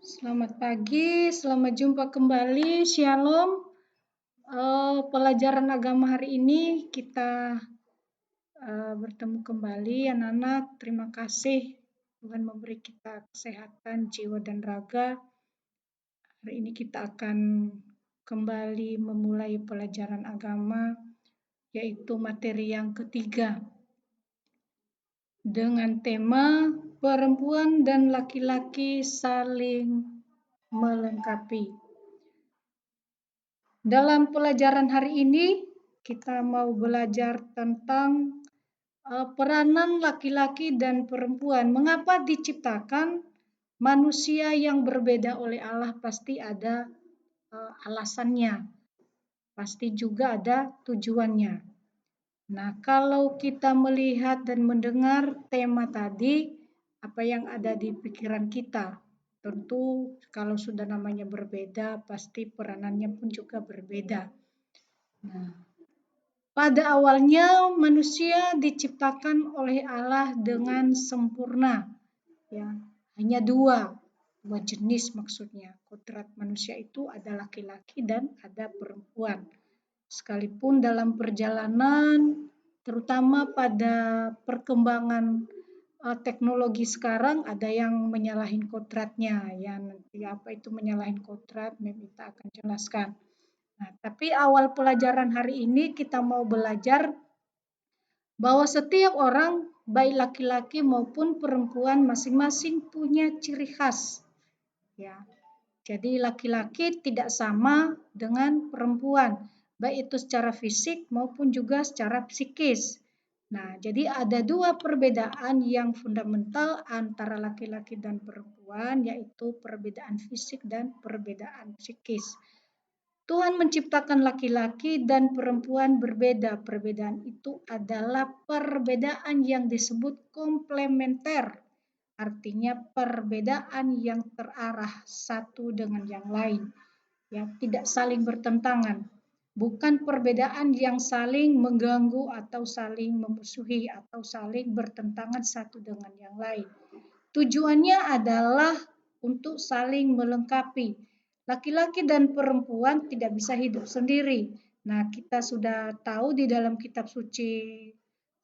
Selamat pagi, selamat jumpa kembali. Shalom. Pelajaran agama hari ini kita bertemu kembali, anak-anak. Terima kasih Tuhan memberi kita kesehatan jiwa dan raga. Hari ini kita akan kembali memulai pelajaran agama, yaitu materi yang ketiga dengan tema perempuan dan laki-laki saling melengkapi. Dalam pelajaran hari ini, kita mau belajar tentang peranan laki-laki dan perempuan. Mengapa diciptakan manusia yang berbeda oleh Allah? Pasti ada alasannya, pasti juga ada tujuannya. Nah, kalau kita melihat dan mendengar tema tadi, apa yang ada di pikiran kita? Tentu kalau sudah namanya berbeda, pasti peranannya pun juga berbeda. Nah, pada awalnya manusia diciptakan oleh Allah dengan sempurna. Ya, hanya dua jenis maksudnya. Kodrat manusia itu ada laki-laki dan ada perempuan. Sekalipun dalam perjalanan, terutama pada perkembangan teknologi sekarang, ada yang menyalahin kodratnya. Ya, nanti apa itu menyalahin kodrat, kita akan jelaskan. Nah, tapi awal pelajaran hari ini kita mau belajar bahwa setiap orang, baik laki-laki maupun perempuan, masing-masing punya ciri khas. Ya, jadi laki-laki tidak sama dengan perempuan, baik itu secara fisik maupun juga secara psikis. Nah, jadi ada dua perbedaan yang fundamental antara laki-laki dan perempuan, yaitu perbedaan fisik dan perbedaan psikis. Tuhan menciptakan laki-laki dan perempuan berbeda. Perbedaan itu adalah perbedaan yang disebut komplementer. Artinya perbedaan yang terarah satu dengan yang lain. Ya, tidak saling bertentangan. Bukan perbedaan yang saling mengganggu atau saling memusuhi atau saling bertentangan satu dengan yang lain. Tujuannya adalah untuk saling melengkapi. Laki-laki dan perempuan tidak bisa hidup sendiri. Nah, kita sudah tahu di dalam kitab suci,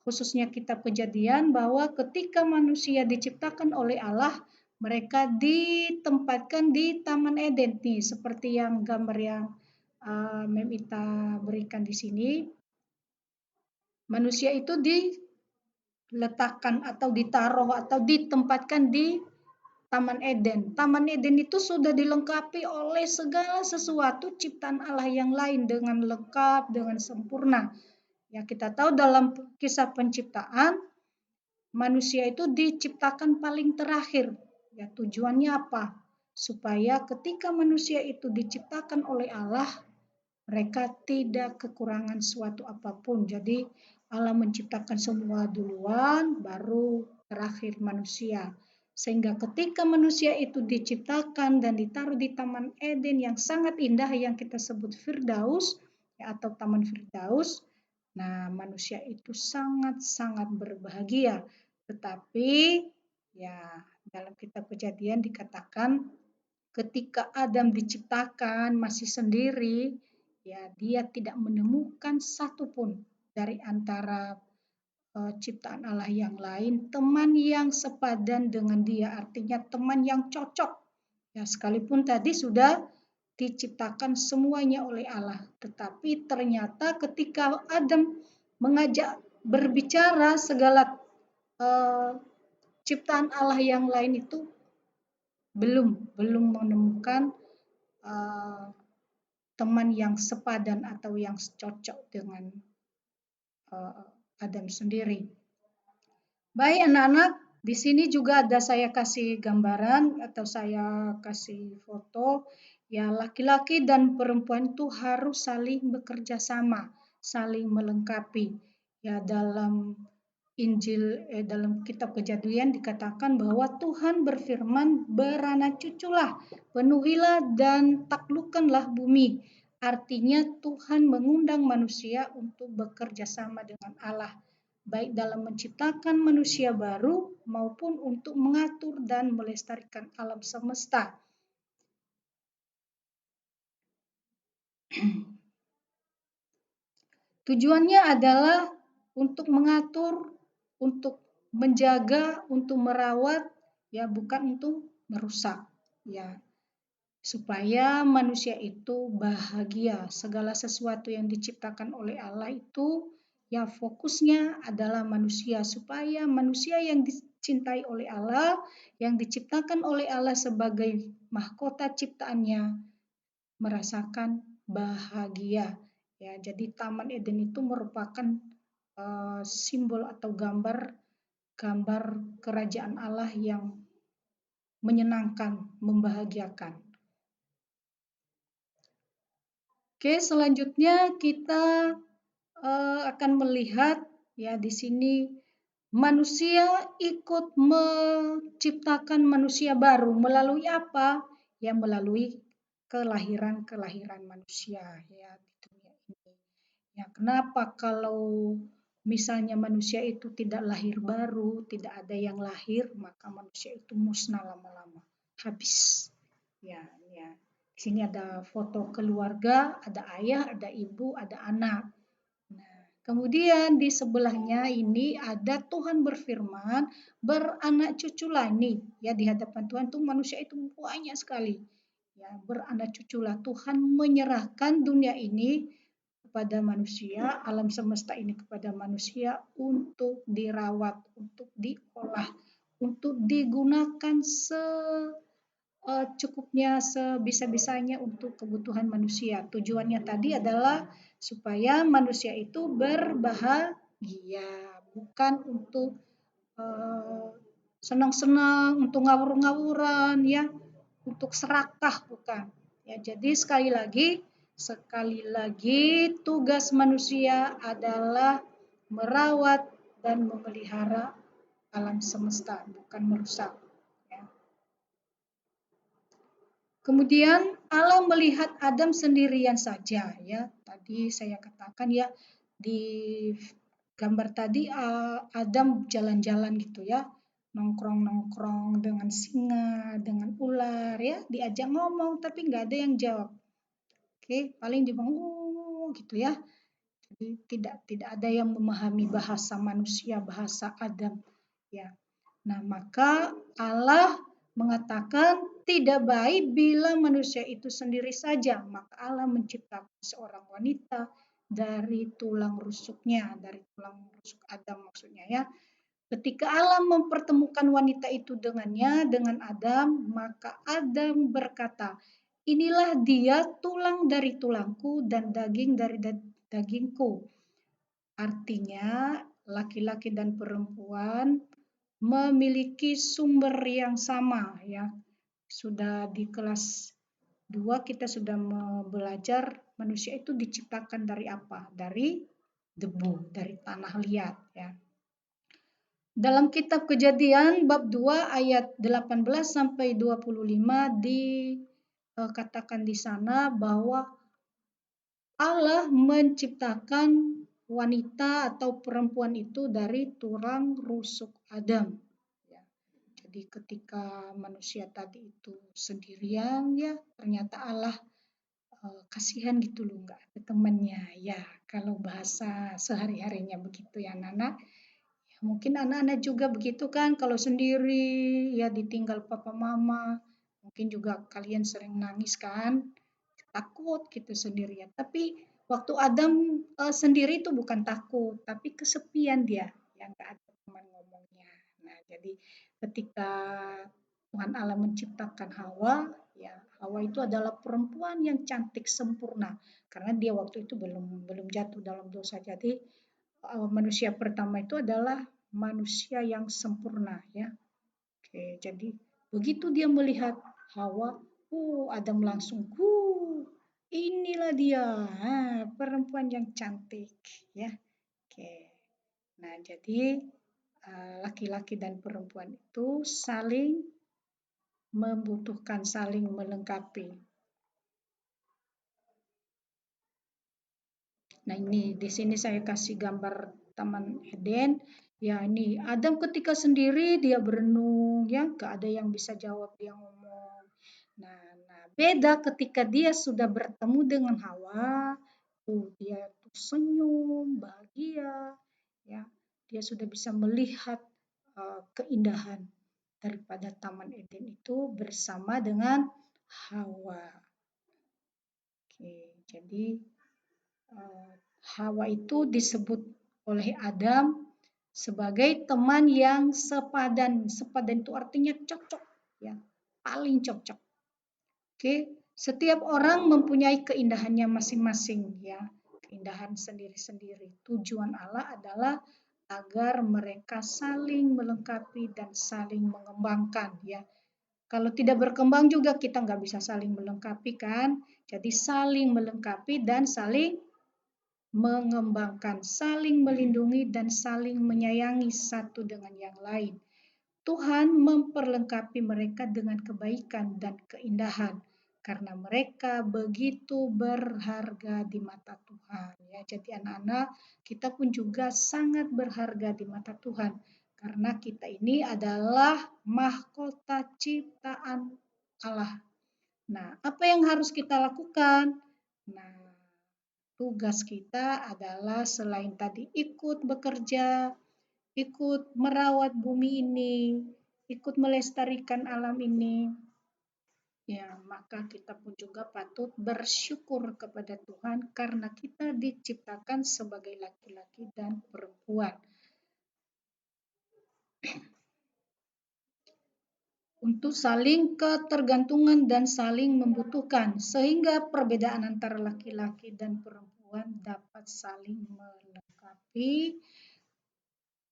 khususnya kitab Kejadian, bahwa ketika manusia diciptakan oleh Allah, mereka ditempatkan di Taman Eden, nih, seperti yang gambar yang Mem Ita berikan di sini. Manusia itu diletakkan atau ditaruh atau ditempatkan di Taman Eden. Taman Eden itu sudah dilengkapi oleh segala sesuatu ciptaan Allah yang lain dengan lengkap, dengan sempurna. Ya, kita tahu dalam kisah penciptaan, manusia itu diciptakan paling terakhir. Ya, tujuannya apa? Supaya ketika manusia itu diciptakan oleh Allah, mereka tidak kekurangan suatu apapun. Jadi Allah menciptakan semua duluan, baru terakhir manusia. Sehingga ketika manusia itu diciptakan dan ditaruh di Taman Eden yang sangat indah yang kita sebut Firdaus, ya, atau Taman Firdaus, nah manusia itu sangat-sangat berbahagia. Tetapi ya dalam kitab Kejadian dikatakan ketika Adam diciptakan masih sendiri, ya dia tidak menemukan satupun dari antara ciptaan Allah yang lain teman yang sepadan dengan dia, artinya teman yang cocok. Ya, sekalipun tadi sudah diciptakan semuanya oleh Allah, tetapi ternyata ketika Adam mengajak berbicara segala ciptaan Allah yang lain itu belum menemukan teman yang sepadan atau yang cocok dengan Adam sendiri. Baik anak-anak, di sini juga ada saya kasih gambaran atau saya kasih foto. Ya, laki-laki dan perempuan itu harus saling bekerja sama, saling melengkapi. Ya, dalam dalam kitab Kejadian dikatakan bahwa Tuhan berfirman, beranak cuculah, penuhilah dan taklukkanlah bumi. Artinya Tuhan mengundang manusia untuk bekerja sama dengan Allah, baik dalam menciptakan manusia baru maupun untuk mengatur dan melestarikan alam semesta. Tujuannya adalah untuk mengatur, untuk menjaga, untuk merawat, ya bukan untuk merusak, ya. Supaya manusia itu bahagia. Segala sesuatu yang diciptakan oleh Allah itu ya fokusnya adalah manusia supaya manusia yang dicintai oleh Allah, yang diciptakan oleh Allah sebagai mahkota ciptaannya merasakan bahagia. Ya, jadi Taman Eden itu merupakan simbol atau gambar kerajaan Allah yang menyenangkan, membahagiakan. Oke, selanjutnya kita akan melihat ya di sini manusia ikut menciptakan manusia baru melalui apa? Ya melalui kelahiran manusia ya di dunia ini. Ya, kenapa kalau misalnya manusia itu tidak lahir baru, tidak ada yang lahir, maka manusia itu musnah lama-lama, habis. Ya, ya. Di sini ada foto keluarga, ada ayah, ada ibu, ada anak. Nah, kemudian di sebelahnya ini ada Tuhan berfirman, beranak cuculah nih. Ya, di hadapan Tuhan tuh manusia itu banyak sekali. Ya, beranak cuculah. Tuhan menyerahkan dunia ini kepada manusia, alam semesta ini kepada manusia untuk dirawat, untuk diolah, untuk digunakan cukupnya sebisa-bisanya untuk kebutuhan manusia. Tujuannya tadi adalah supaya manusia itu berbahagia, bukan untuk senang-senang, untuk ngawur-ngawuran, ya, untuk serakah, bukan. Ya, jadi sekali lagi tugas manusia adalah merawat dan memelihara alam semesta, bukan merusak. Ya. Kemudian Allah melihat Adam sendirian saja, ya. Tadi saya katakan ya di gambar tadi Adam jalan-jalan gitu ya, nongkrong-nongkrong dengan singa, dengan ular ya, diajak ngomong tapi nggak ada yang jawab. Oke, paling dia gitu ya. Jadi tidak ada yang memahami bahasa manusia, bahasa Adam ya. Nah, maka Allah mengatakan tidak baik bila manusia itu sendiri saja. Maka Allah menciptakan seorang wanita dari tulang rusuknya, dari tulang rusuk Adam maksudnya ya. Ketika Allah mempertemukan wanita itu dengannya, dengan Adam, maka Adam berkata, inilah dia tulang dari tulangku dan daging dari dagingku. Artinya laki-laki dan perempuan memiliki sumber yang sama ya. Sudah di kelas 2 kita sudah belajar manusia itu diciptakan dari apa? Dari debu, dari tanah liat ya. Dalam kitab Kejadian bab 2 ayat 18 sampai 25 dikatakan di sana bahwa Allah menciptakan wanita atau perempuan itu dari tulang rusuk Adam. Ya. Jadi ketika manusia tadi itu sendirian ya ternyata Allah kasihan gitu loh nggak ada temannya ya kalau bahasa sehari-harinya begitu ya Nana. Ya, mungkin anak-anak juga begitu kan kalau sendiri ya ditinggal papa mama mungkin juga kalian sering nangis kan takut gitu sendirian. Tapi waktu Adam sendiri itu bukan takut, tapi kesepian dia, yang nggak ada teman ngomongnya. Nah, jadi ketika Tuhan Allah menciptakan Hawa, ya Hawa itu adalah perempuan yang cantik sempurna, karena dia waktu itu belum jatuh dalam dosa. Jadi manusia pertama itu adalah manusia yang sempurna, ya. Oke, jadi begitu dia melihat Hawa, Adam langsung, inilah dia, perempuan yang cantik, ya. Oke. Nah, jadi laki-laki dan perempuan itu saling membutuhkan, saling melengkapi. Nah, ini di sini saya kasih gambar Taman Eden. Ya, ini Adam ketika sendiri dia berenung, ya, gak ada yang bisa jawab dia ngomong. Nah, Beda ketika dia sudah bertemu dengan Hawa, dia tuh senyum, bahagia, ya. Dia sudah bisa melihat keindahan daripada Taman Eden itu bersama dengan Hawa. Oke, jadi Hawa itu disebut oleh Adam sebagai teman yang sepadan. Sepadan itu artinya cocok, ya, paling cocok. Oke, setiap orang mempunyai keindahannya masing-masing, ya, keindahan sendiri-sendiri. Tujuan Allah adalah agar mereka saling melengkapi dan saling mengembangkan, ya. Kalau tidak berkembang juga kita nggak bisa saling melengkapi kan. Jadi saling melengkapi dan saling mengembangkan, saling melindungi dan saling menyayangi satu dengan yang lain. Tuhan memperlengkapi mereka dengan kebaikan dan keindahan karena mereka begitu berharga di mata Tuhan. Ya, jadi anak-anak, kita pun juga sangat berharga di mata Tuhan karena kita ini adalah mahkota ciptaan Allah. Nah, apa yang harus kita lakukan? Nah, tugas kita adalah selain tadi ikut bekerja, ikut merawat bumi ini, ikut melestarikan alam ini, ya maka kita pun juga patut bersyukur kepada Tuhan karena kita diciptakan sebagai laki-laki dan perempuan untuk saling ketergantungan dan saling membutuhkan sehingga perbedaan antara laki-laki dan perempuan dapat saling melengkapi.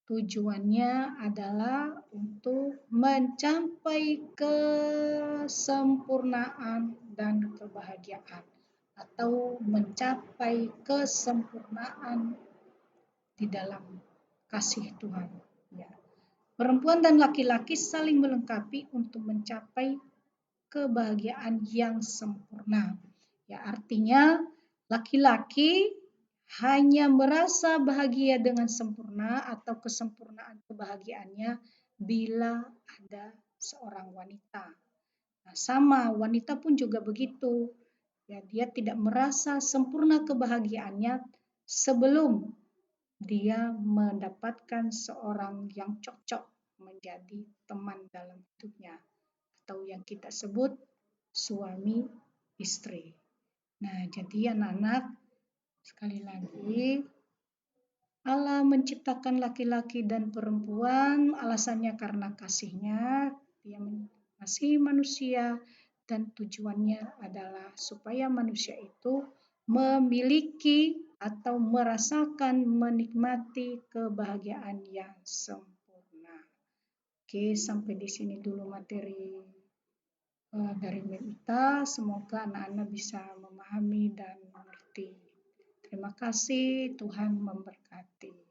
Tujuannya adalah untuk mencapai kesempurnaan dan kebahagiaan atau mencapai kesempurnaan di dalam kasih Tuhan. Ya. Perempuan dan laki-laki saling melengkapi untuk mencapai kebahagiaan yang sempurna. Ya, artinya laki-laki hanya merasa bahagia dengan sempurna atau kesempurnaan kebahagiaannya bila ada seorang wanita. Nah, sama wanita pun juga begitu. Ya, dia tidak merasa sempurna kebahagiaannya sebelum dia mendapatkan seorang yang cocok menjadi teman dalam hidupnya atau yang kita sebut suami istri. Nah, jadi anak-anak, sekali lagi, Allah menciptakan laki-laki dan perempuan, alasannya karena kasihnya, dia mengasihi manusia, dan tujuannya adalah supaya manusia itu memiliki atau merasakan, menikmati kebahagiaan yang sempurna. Oke, sampai di sini dulu materi dari Melita. Semoga anak-anak bisa memahami dan mengerti. Terima kasih, Tuhan memberkati.